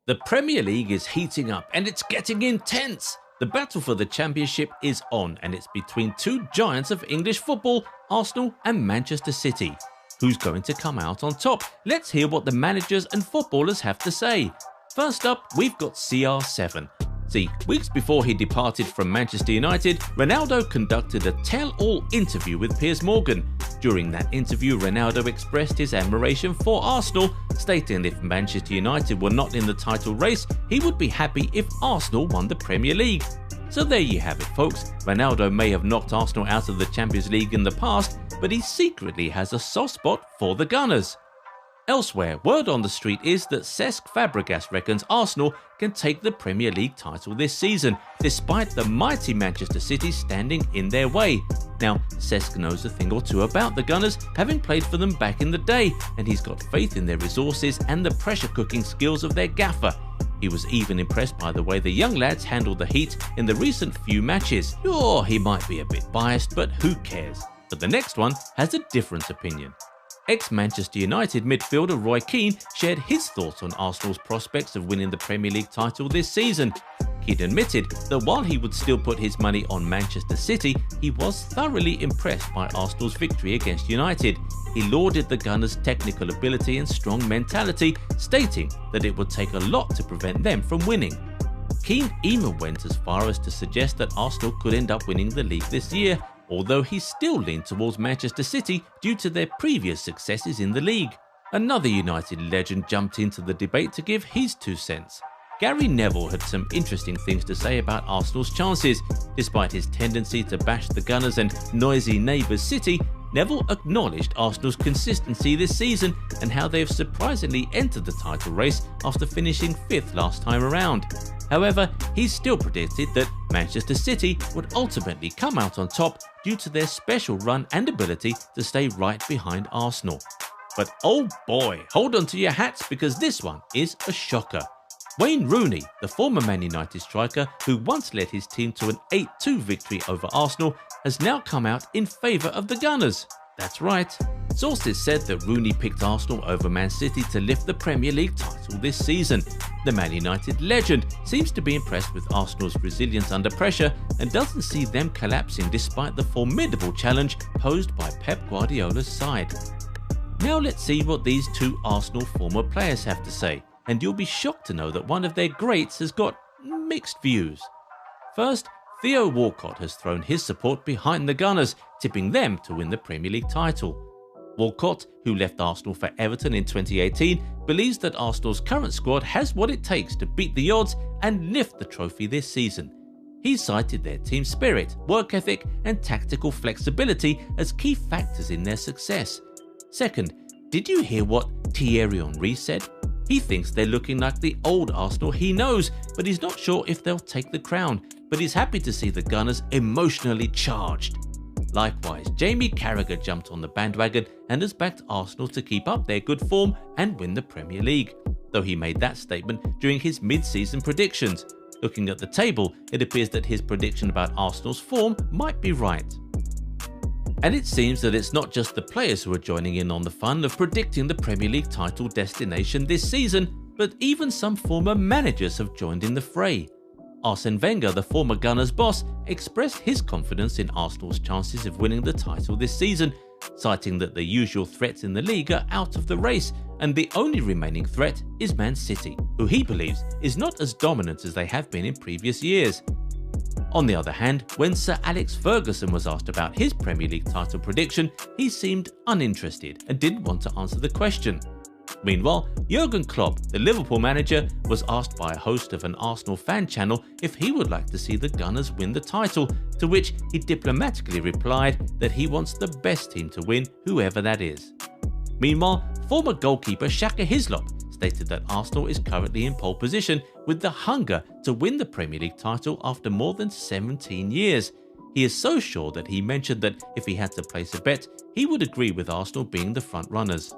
The Premier League is heating up and it's getting intense. The battle for the championship is on and it's between two giants of English football, Arsenal and Manchester City. Who's going to come out on top? Let's hear what the managers and footballers have to say. First up, we've got CR7. See, weeks before he departed from Manchester United, Ronaldo conducted a tell-all interview with Piers Morgan. During that interview, Ronaldo expressed his admiration for Arsenal, stating if Manchester United were not in the title race, he would be happy if Arsenal won the Premier League. So there you have it, folks. Ronaldo may have knocked Arsenal out of the Champions League in the past, but he secretly has a soft spot for the Gunners. Elsewhere, word on the street is that Cesc Fabregas reckons Arsenal can take the Premier League title this season, despite the mighty Manchester City standing in their way. Now, Cesc knows a thing or two about the Gunners, having played for them back in the day, and he's got faith in their resources and the pressure cooking skills of their gaffer. He was even impressed by the way the young lads handled the heat in the recent few matches. Sure, he might be a bit biased, but who cares? But the next one has a different opinion. Ex-Manchester United midfielder Roy Keane shared his thoughts on Arsenal's prospects of winning the Premier League title this season. Keane admitted that while he would still put his money on Manchester City, he was thoroughly impressed by Arsenal's victory against United. He lauded the Gunners' technical ability and strong mentality, stating that it would take a lot to prevent them from winning. Keane even went as far as to suggest that Arsenal could end up winning the league this year, although he still leaned towards Manchester City due to their previous successes in the league. Another United legend jumped into the debate to give his 2 cents. Gary Neville had some interesting things to say about Arsenal's chances. Despite his tendency to bash the Gunners and noisy neighbours City, Neville acknowledged Arsenal's consistency this season and how they have surprisingly entered the title race after finishing 5th last time around. However, he still predicted that Manchester City would ultimately come out on top due to their special run and ability to stay right behind Arsenal. But oh boy, hold on to your hats because this one is a shocker. Wayne Rooney, the former Man United striker who once led his team to an 8-2 victory over Arsenal, has now come out in favour of the Gunners. That's right. Sources said that Rooney picked Arsenal over Man City to lift the Premier League title this season. The Man United legend seems to be impressed with Arsenal's resilience under pressure and doesn't see them collapsing despite the formidable challenge posed by Pep Guardiola's side. Now let's see what these two Arsenal former players have to say, and you'll be shocked to know that one of their greats has got mixed views. First, Theo Walcott has thrown his support behind the Gunners, tipping them to win the Premier League title. Walcott, who left Arsenal for Everton in 2018, believes that Arsenal's current squad has what it takes to beat the odds and lift the trophy this season. He cited their team spirit, work ethic and tactical flexibility as key factors in their success. Second, did you hear what Thierry Henry said? He thinks they're looking like the old Arsenal he knows, but he's not sure if they'll take the crown, but he's happy to see the Gunners emotionally charged. Likewise, Jamie Carragher jumped on the bandwagon and has backed Arsenal to keep up their good form and win the Premier League, though he made that statement during his mid-season predictions. Looking at the table, it appears that his prediction about Arsenal's form might be right. And it seems that it's not just the players who are joining in on the fun of predicting the Premier League title destination this season, but even some former managers have joined in the fray. Arsene Wenger, the former Gunners boss, expressed his confidence in Arsenal's chances of winning the title this season, citing that the usual threats in the league are out of the race and the only remaining threat is Man City, who he believes is not as dominant as they have been in previous years. On the other hand, when Sir Alex Ferguson was asked about his Premier League title prediction, he seemed uninterested and didn't want to answer the question. Meanwhile, Jurgen Klopp, the Liverpool manager, was asked by a host of an Arsenal fan channel if he would like to see the Gunners win the title, to which he diplomatically replied that he wants the best team to win, whoever that is. Meanwhile, former goalkeeper Shaka Hislop stated that Arsenal is currently in pole position with the hunger to win the Premier League title after more than 17 years. He is so sure that he mentioned that if he had to place a bet, he would agree with Arsenal being the front runners.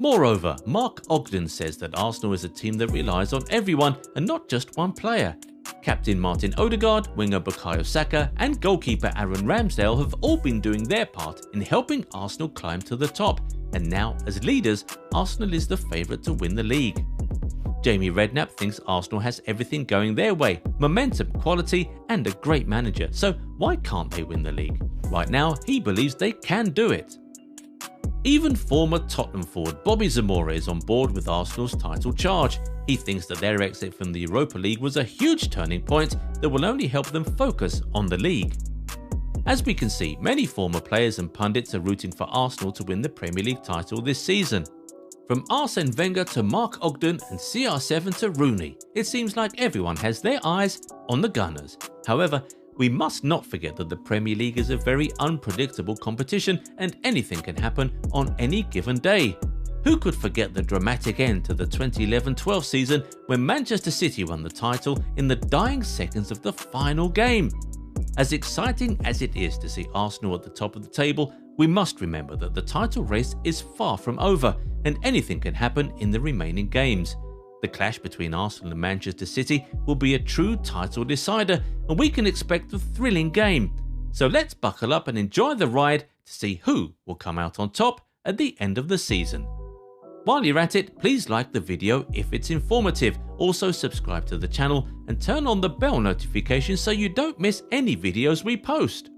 Moreover, Mark Ogden says that Arsenal is a team that relies on everyone and not just one player. Captain Martin Odegaard, winger Bukayo Saka and goalkeeper Aaron Ramsdale have all been doing their part in helping Arsenal climb to the top, and now as leaders, Arsenal is the favourite to win the league. Jamie Redknapp thinks Arsenal has everything going their way, momentum, quality and a great manager, so why can't they win the league? Right now, he believes they can do it. Even former Tottenham forward Bobby Zamora is on board with Arsenal's title charge. He thinks that their exit from the Europa League was a huge turning point that will only help them focus on the league. As we can see, many former players and pundits are rooting for Arsenal to win the Premier League title this season. From Arsene Wenger to Mark Ogden and CR7 to Rooney, it seems like everyone has their eyes on the Gunners. However, we must not forget that the Premier League is a very unpredictable competition and anything can happen on any given day. Who could forget the dramatic end to the 2011-12 season when Manchester City won the title in the dying seconds of the final game? As exciting as it is to see Arsenal at the top of the table, we must remember that the title race is far from over and anything can happen in the remaining games. The clash between Arsenal and Manchester City will be a true title decider and we can expect a thrilling game. So let's buckle up and enjoy the ride to see who will come out on top at the end of the season. While you're at it, please like the video if it's informative. Also subscribe to the channel and turn on the bell notification so you don't miss any videos we post.